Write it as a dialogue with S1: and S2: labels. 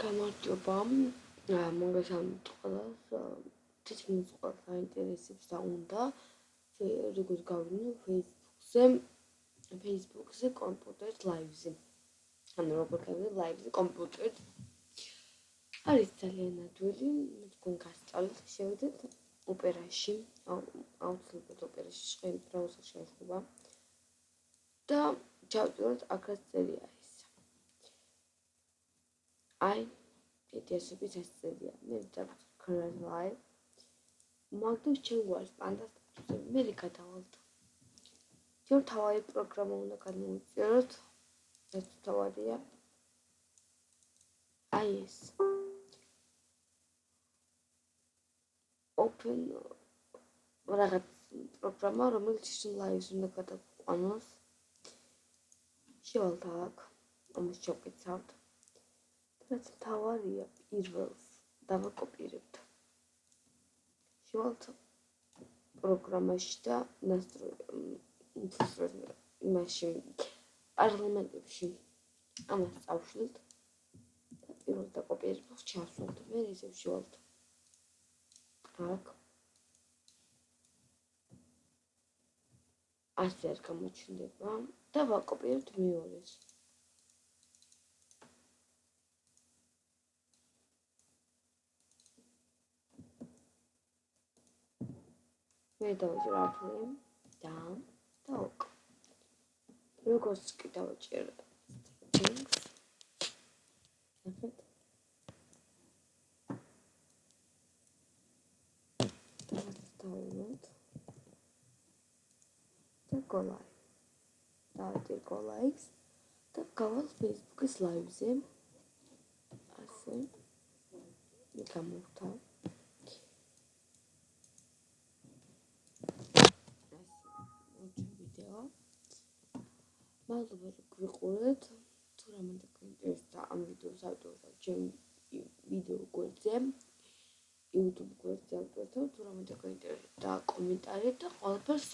S1: გამარჯობა. მოგესალმებით ყველას. თითქმის ყველას აინტერესებს და უნდა როგორ გავიდნენ Facebook-ზე კომპიუტერის ლაივზე. ანუ როგორ გავიდნენ ლაივზე კომპიუტერით. არის ძალიან ადვილი, თქვენ გასწავლეთ, შევიდეთ ოპერაში. აუცილებლად ოპერაში შევიდეთ ბრაუზერში ეხება. და ჩავწეროთ აქაც წერია ის. ETS-ების ეს წერია. მე დავწერე current live. მაგდებს ჩემ გვარის პანდას სტატუსები მე გადავალთ. ჩვენ თავარი პროგრამა უნდა გადმოვიწეროთ. ეს თავარია. ეს. Open რაღაც პროგრამა, რომელიც live-ს უნდა გადაყვანოს. შევალთ აქ. ამას შევკიცავთ. რაც თავარია პირველს დავაკოპირებთ. შევალთ პროგრამაში და იმაში პარლამენტებში ამას წავშლით და პირველს დაკოპირებთ ჩავსვათ. მე ისევ შევალთ აქ. ასე არ გამოჩნდება და ვაკოპირებთ მეორეს. მე დავჭერ აფლი და ოკ. როგორც კი დავჭერ strings. ნახეთ. დავწერთ და გოლაი. დავწერთ გოლაიქს და გავალ Facebook-ის ლაივზე. ასე. მე გამოვთავ. მადლობა რომ გვიყურეთ. თუ რამე დაგვინტერესდა ამ ვიდეოს ავტორთა ჩემ ვიდეო გვერდზე, YouTube გვერდზე ავტორთა თუ რამე დაგვინტერესდა კომენტარი და ყველაფერს